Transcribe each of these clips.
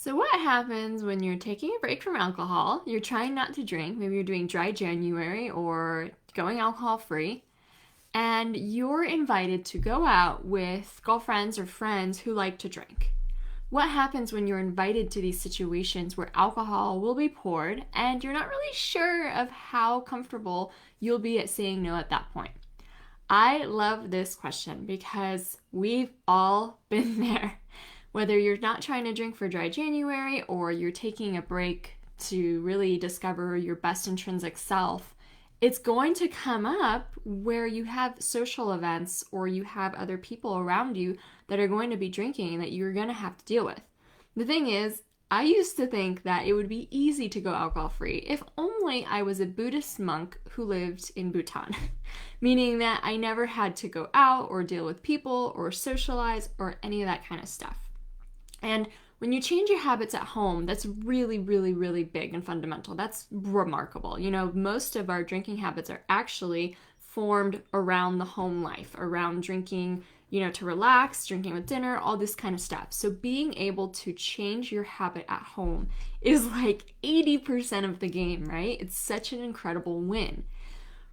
So, what happens when you're taking a break from alcohol? You're trying not to drink, maybe you're doing dry January or going alcohol free, and you're invited to go out with girlfriends or friends who like to drink. What happens when you're invited to these situations where alcohol will be poured and you're not really sure of how comfortable you'll be at saying no at that point? I love this question because we've all been there. Whether you're not trying to drink for dry January or you're taking a break to really discover your best intrinsic self, it's going to come up where you have social events or you have other people around you that are going to be drinking that you're going to have to deal with. The thing is, I used to think that it would be easy to go alcohol free if only I was a Buddhist monk who lived in Bhutan, meaning that I never had to go out or deal with people or socialize or any of that kind of stuff. And when you change your habits at home, that's really, really, really big and fundamental. That's remarkable. Most of our drinking habits are actually formed around the home life, around drinking, to relax, drinking with dinner, all this kind of stuff. So being able to change your habit at home is like 80% of the game, right? It's such an incredible win.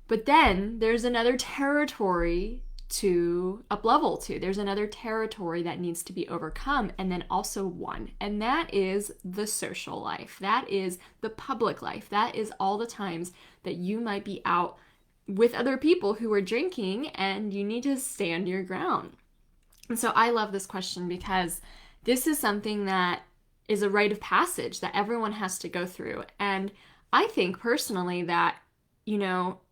But then there's another territory to up level to. There's another territory that needs to be overcome and then also won. And that is the social life. That is the public life. That is all the times that you might be out with other people who are drinking and you need to stand your ground. And so I love this question because this is something that is a rite of passage that everyone has to go through. And I think personally that,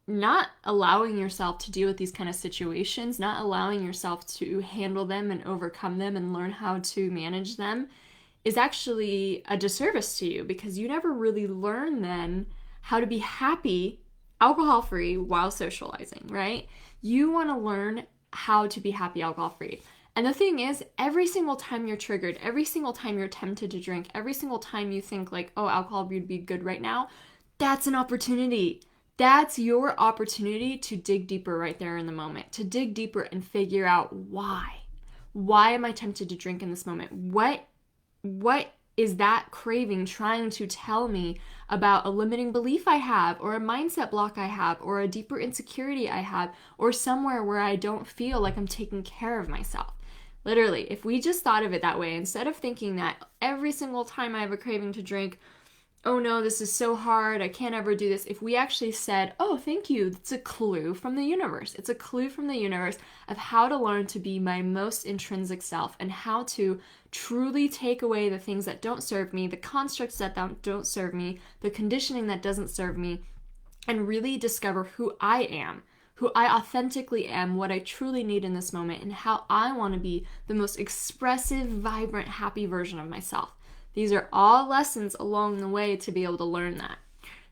not allowing yourself to deal with these kind of situations, not allowing yourself to handle them and overcome them and learn how to manage them is actually a disservice to you because you never really learn then how to be happy alcohol free while socializing, right? You want to learn how to be happy alcohol free. And the thing is, every single time you're triggered, every single time you're tempted to drink, every single time you think like, oh, alcohol would be good right now, that's an opportunity. That's your opportunity to dig deeper right there in the moment, to dig deeper and figure out why. Why am I tempted to drink in this moment? What is that craving trying to tell me about a limiting belief I have, or a mindset block I have, or a deeper insecurity I have, or somewhere where I don't feel like I'm taking care of myself? Literally, if we just thought of it that way, instead of thinking that every single time I have a craving to drink, oh no, this is so hard, I can't ever do this. If we actually said, oh, thank you, it's a clue from the universe. It's a clue from the universe of how to learn to be my most intrinsic self and how to truly take away the things that don't serve me, the constructs that don't serve me, the conditioning that doesn't serve me, and really discover who I am, who I authentically am, what I truly need in this moment, and how I want to be the most expressive, vibrant, happy version of myself. These are all lessons along the way to be able to learn that.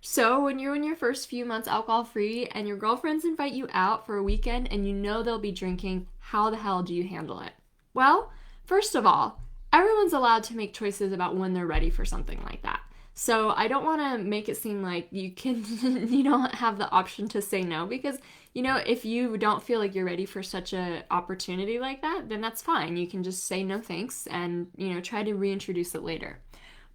So when you're in your first few months alcohol free and your girlfriends invite you out for a weekend and you know they'll be drinking, how the hell do you handle it? Well, first of all, everyone's allowed to make choices about when they're ready for something like that. So I don't want to make it seem like you don't have the option to say no because, if you don't feel like you're ready for such an opportunity like that, then that's fine. You can just say no thanks and, try to reintroduce it later.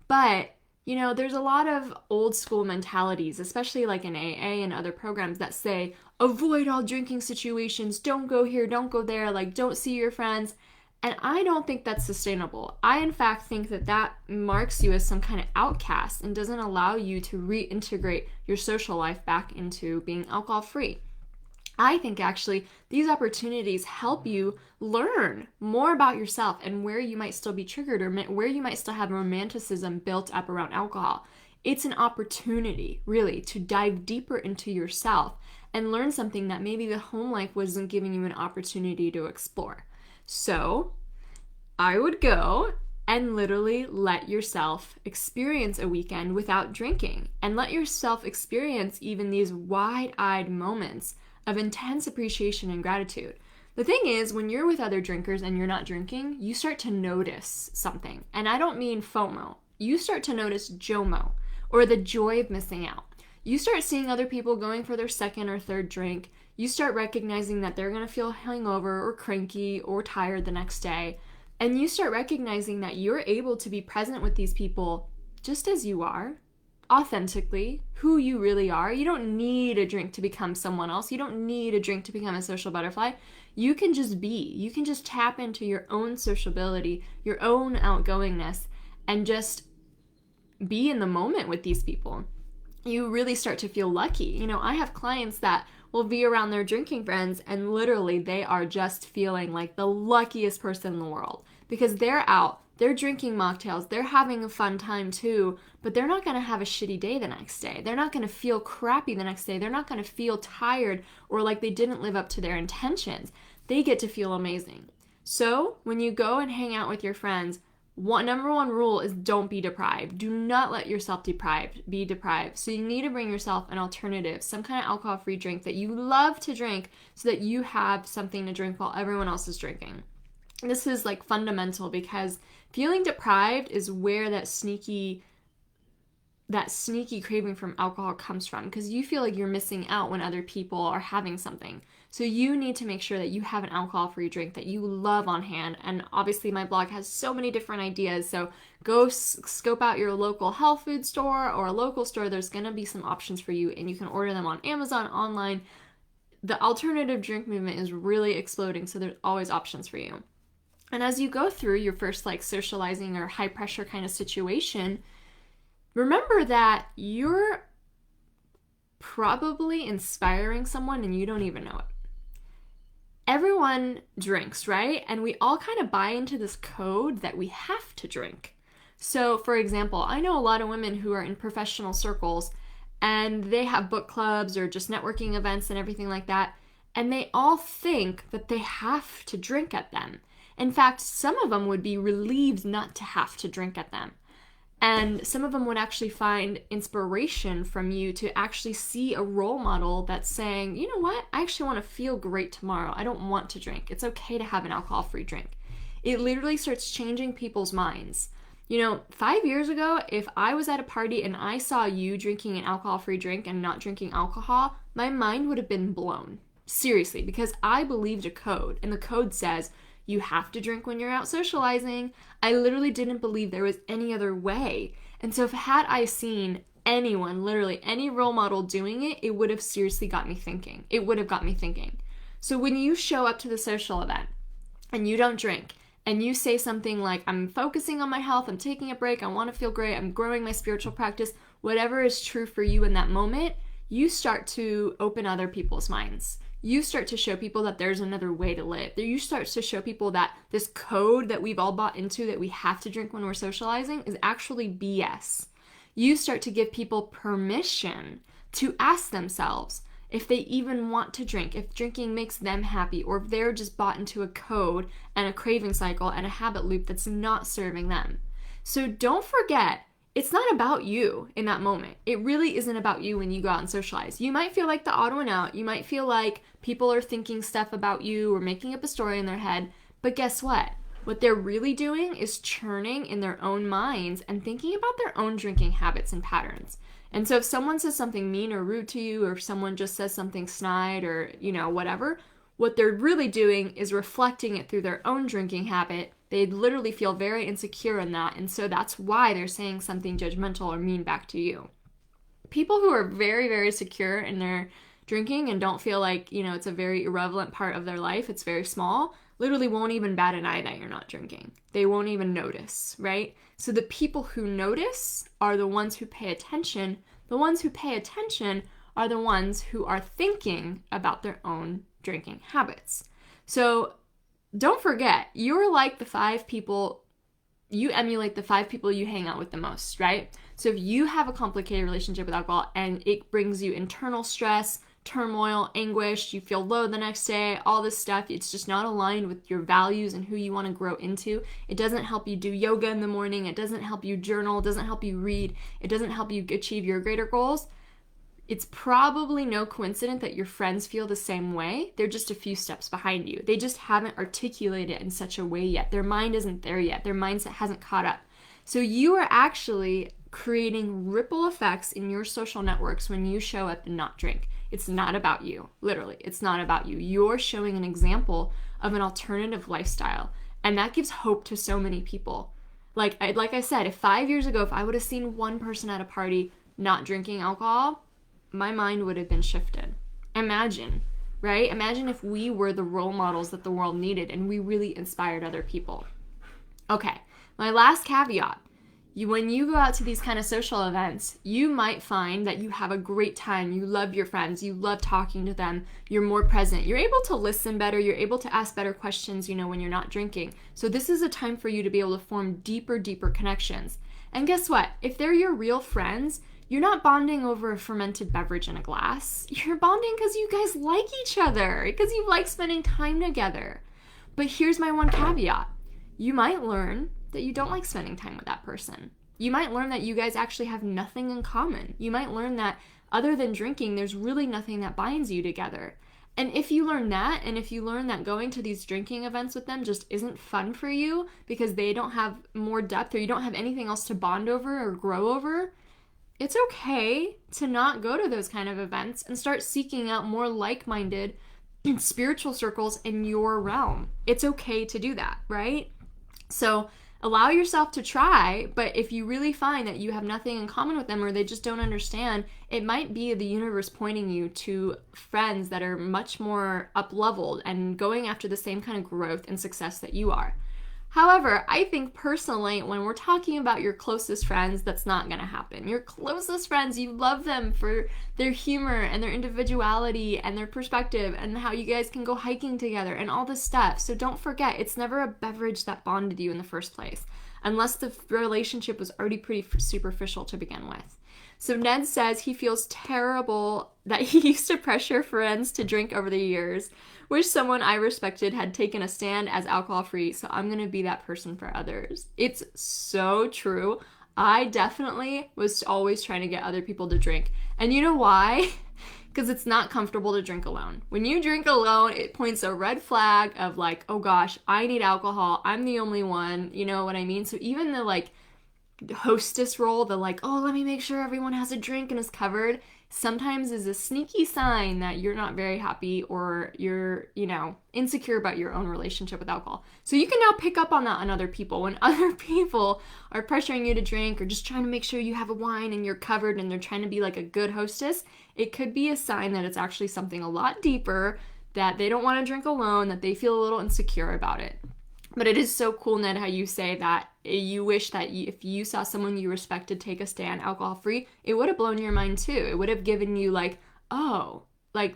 But, there's a lot of old school mentalities, especially like in AA and other programs that say, avoid all drinking situations, don't go here, don't go there, like don't see your friends. And I don't think that's sustainable. I, in fact, think that marks you as some kind of outcast and doesn't allow you to reintegrate your social life back into being alcohol free. I think actually these opportunities help you learn more about yourself and where you might still be triggered or where you might still have romanticism built up around alcohol. It's an opportunity, really, to dive deeper into yourself and learn something that maybe the home life wasn't giving you an opportunity to explore. So I would go and literally let yourself experience a weekend without drinking and let yourself experience even these wide-eyed moments of intense appreciation and gratitude. The thing is, when you're with other drinkers and you're not drinking, you start to notice something. And I don't mean FOMO. You start to notice JOMO, or the joy of missing out. You start seeing other people going for their second or third drink. You start recognizing that they're going to feel hungover or cranky or tired the next day. And you start recognizing that you're able to be present with these people just as you are, authentically, who you really are. You don't need a drink to become someone else. You don't need a drink to become a social butterfly. You can just be. You can just tap into your own sociability, your own outgoingness, and just be in the moment with these people. You really start to feel lucky. You know, I have clients that will be around their drinking friends and literally they are just feeling like the luckiest person in the world because they're out, they're drinking mocktails, they're having a fun time too, but they're not going to have a shitty day the next day. They're not going to feel crappy the next day. They're not going to feel tired or like they didn't live up to their intentions. They get to feel amazing. So when you go and hang out with your friends, number one rule is don't be deprived. Do not let yourself be deprived. So you need to bring yourself an alternative, some kind of alcohol-free drink that you love to drink so that you have something to drink while everyone else is drinking. This is like fundamental because feeling deprived is where that sneaky craving from alcohol comes from because you feel like you're missing out when other people are having something. So you need to make sure that you have an alcohol-free drink that you love on hand. And obviously my blog has so many different ideas. So go scope out your local health food store or a local store. There's going to be some options for you and you can order them on Amazon, online. The alternative drink movement is really exploding. So there's always options for you. And as you go through your first like socializing or high pressure kind of situation, remember that you're probably inspiring someone and you don't even know it. Everyone drinks, right? And we all kind of buy into this code that we have to drink. So, for example, I know a lot of women who are in professional circles and they have book clubs or just networking events and everything like that, and they all think that they have to drink at them. In fact, some of them would be relieved not to have to drink at them. And some of them would actually find inspiration from you to actually see a role model that's saying, you know what, I actually want to feel great tomorrow. I don't want to drink. It's okay to have an alcohol-free drink. It literally starts changing people's minds. You know, 5 years ago, if I was at a party and I saw you drinking an alcohol-free drink and not drinking alcohol, my mind would have been blown. Seriously, because I believed a code, and the code says, you have to drink when you're out socializing. I literally didn't believe there was any other way. And so had I seen anyone, literally any role model doing it, it would have seriously got me thinking. It would have got me thinking. So when you show up to the social event and you don't drink and you say something like, I'm focusing on my health, I'm taking a break, I want to feel great, I'm growing my spiritual practice, whatever is true for you in that moment, you start to open other people's minds. You start to show people that there's another way to live. You start to show people that this code that we've all bought into that we have to drink when we're socializing is actually BS. You start to give people permission to ask themselves if they even want to drink, if drinking makes them happy, or if they're just bought into a code and a craving cycle and a habit loop that's not serving them. So don't forget, it's not about you in that moment. It really isn't about you when you go out and socialize. You might feel like the odd one out. You might feel like people are thinking stuff about you or making up a story in their head. But guess what? What they're really doing is churning in their own minds and thinking about their own drinking habits and patterns. And so if someone says something mean or rude to you, or if someone just says something snide or, whatever, what they're really doing is reflecting it through their own drinking habit. They literally feel very insecure in that, and so that's why they're saying something judgmental or mean back to you. People who are very, very secure in their drinking and don't feel like, it's a very irrelevant part of their life, it's very small, literally won't even bat an eye that you're not drinking. They won't even notice, right? So the people who notice are the ones who pay attention. The ones who pay attention are the ones who are thinking about their own drinking habits. So don't forget, you're like the 5 people, you emulate the 5 people you hang out with the most, right? So if you have a complicated relationship with alcohol and it brings you internal stress, turmoil, anguish, you feel low the next day, all this stuff, it's just not aligned with your values and who you want to grow into. It doesn't help you do yoga in the morning. It doesn't help you journal. It doesn't help you read. It doesn't help you achieve your greater goals. It's probably no coincidence that your friends feel the same way. They're just a few steps behind you. They just haven't articulated it in such a way yet. Their mind isn't there yet. Their mindset hasn't caught up. So you are actually creating ripple effects in your social networks when you show up and not drink. It's not about you. Literally, it's not about you. You're showing an example of an alternative lifestyle. And that gives hope to so many people. Like I said, if 5 years ago, if I would have seen one person at a party not drinking alcohol, my mind would have been shifted. Imagine, right? Imagine if we were the role models that the world needed and we really inspired other people. Okay, my last caveat. When you go out to these kind of social events, you might find that you have a great time. You love your friends. You love talking to them. You're more present. You're able to listen better. You're able to ask better questions, when you're not drinking. So this is a time for you to be able to form deeper connections. And guess what? If they're your real friends, you're not bonding over a fermented beverage in a glass. You're bonding because you guys like each other, because you like spending time together. But here's my one caveat. You might learn that you don't like spending time with that person. You might learn that you guys actually have nothing in common. You might learn that other than drinking, there's really nothing that binds you together. And if you learn that, and if you learn that going to these drinking events with them just isn't fun for you because they don't have more depth or you don't have anything else to bond over or grow over, it's okay to not go to those kind of events and start seeking out more like-minded spiritual circles in your realm. It's okay to do that, right? So allow yourself to try, but if you really find that you have nothing in common with them or they just don't understand, it might be the universe pointing you to friends that are much more up-leveled and going after the same kind of growth and success that you are. However, I think personally, when we're talking about your closest friends, that's not going to happen. Your closest friends, you love them for their humor and their individuality and their perspective and how you guys can go hiking together and all this stuff. So don't forget, it's never a beverage that bonded you in the first place, unless the relationship was already pretty superficial to begin with. So Ned says he feels terrible that he used to pressure friends to drink over the years. Wish someone I respected had taken a stand as alcohol-free, so I'm going to be that person for others. It's so true. I definitely was always trying to get other people to drink. And you know why? Because it's not comfortable to drink alone. When you drink alone, it points a red flag of like, oh gosh, I need alcohol. I'm the only one. You know what I mean? So even the hostess role, oh, let me make sure everyone has a drink and is covered, sometimes is a sneaky sign that you're not very happy or you're, insecure about your own relationship with alcohol. So you can now pick up on that on other people. When other people are pressuring you to drink or just trying to make sure you have a wine and you're covered and they're trying to be like a good hostess, it could be a sign that it's actually something a lot deeper, that they don't want to drink alone, that they feel a little insecure about it. But it is so cool, Ned, how you say that you wish that if you saw someone you respected take a stand alcohol-free, it would have blown your mind too. It would have given you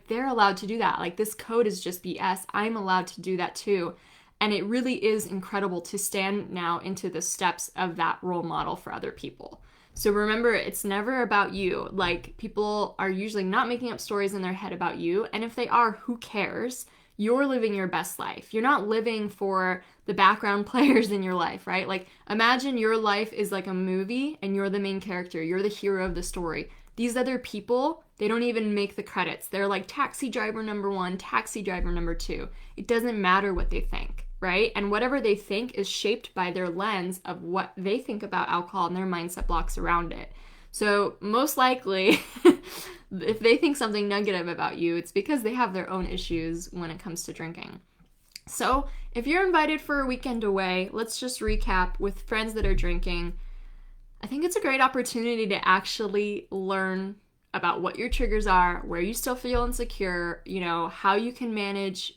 they're allowed to do that. This code is just BS. I'm allowed to do that too. And it really is incredible to stand now into the steps of that role model for other people. So remember, it's never about you. People are usually not making up stories in their head about you. And if they are, who cares? You're living your best life. You're not living for the background players in your life, right? Imagine your life is like a movie and you're the main character. You're the hero of the story. These other people, they don't even make the credits. They're like taxi driver number 1, taxi driver number 2. It doesn't matter what they think, right? And whatever they think is shaped by their lens of what they think about alcohol and their mindset blocks around it. So most likely, if they think something negative about you, it's because they have their own issues when it comes to drinking. So if you're invited for a weekend away, let's just recap with friends that are drinking. I think it's a great opportunity to actually learn about what your triggers are, where you still feel insecure, how you can manage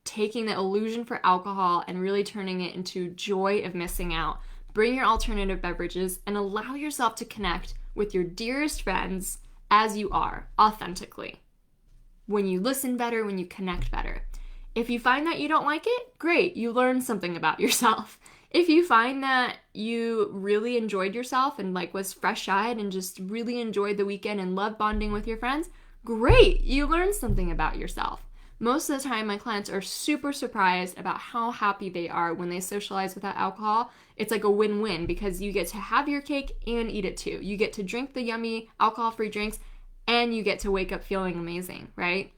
taking the illusion for alcohol and really turning it into joy of missing out. Bring your alternative beverages and allow yourself to connect with your dearest friends as you are, authentically. When you listen better, when you connect better. If you find that you don't like it, great, you learned something about yourself. If you find that you really enjoyed yourself and was fresh-eyed and just really enjoyed the weekend and loved bonding with your friends, great, you learned something about yourself. Most of the time, my clients are super surprised about how happy they are when they socialize without alcohol. It's like a win-win because you get to have your cake and eat it too. You get to drink the yummy alcohol-free drinks and you get to wake up feeling amazing, right?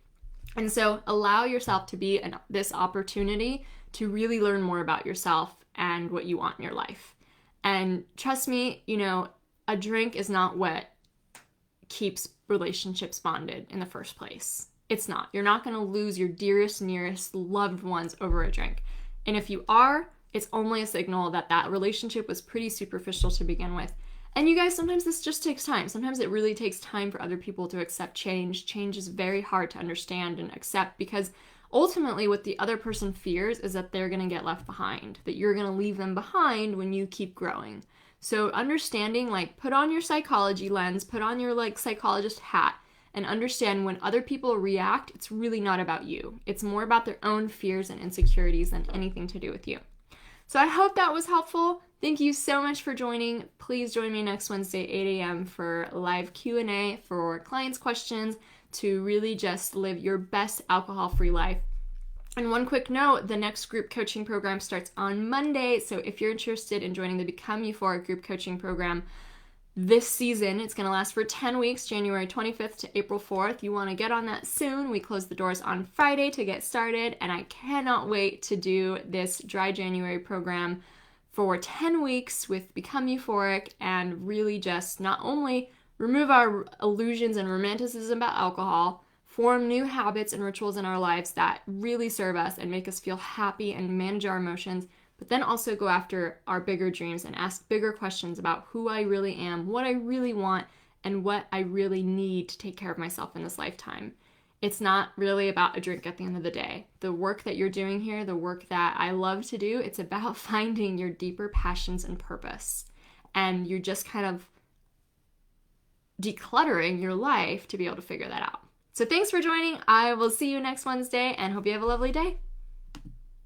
And so allow yourself to be this opportunity to really learn more about yourself and what you want in your life. And trust me, a drink is not what keeps relationships bonded in the first place. It's not. You're not going to lose your dearest, nearest, loved ones over a drink. And if you are, it's only a signal that that relationship was pretty superficial to begin with. And you guys, sometimes this just takes time. Sometimes it really takes time for other people to accept change. Change is very hard to understand and accept because ultimately what the other person fears is that they're going to get left behind, that you're going to leave them behind when you keep growing. So understanding, like, put on your psychology lens, put on your like psychologist hat, and understand when other people react, it's really not about you. It's more about their own fears and insecurities than anything to do with you. So I hope that was helpful. Thank you so much for joining. Please join me next Wednesday, 8 a.m. for live Q&A for clients' questions to really just live your best alcohol-free life. And one quick note, the next group coaching program starts on Monday. So if you're interested in joining the Become Euphoric group coaching program this season, it's going to last for 10 weeks, January 25th to April 4th. You want to get on that soon. We close the doors on Friday to get started, and I cannot wait to do this Dry January program for 10 weeks with Become Euphoric and really just not only remove our illusions and romanticism about alcohol, form new habits and rituals in our lives that really serve us and make us feel happy and manage our emotions, but then also go after our bigger dreams and ask bigger questions about who I really am, what I really want, and what I really need to take care of myself in this lifetime. It's not really about a drink at the end of the day. The work that you're doing here, the work that I love to do, it's about finding your deeper passions and purpose. And you're just kind of decluttering your life to be able to figure that out. So thanks for joining. I will see you next Wednesday and hope you have a lovely day.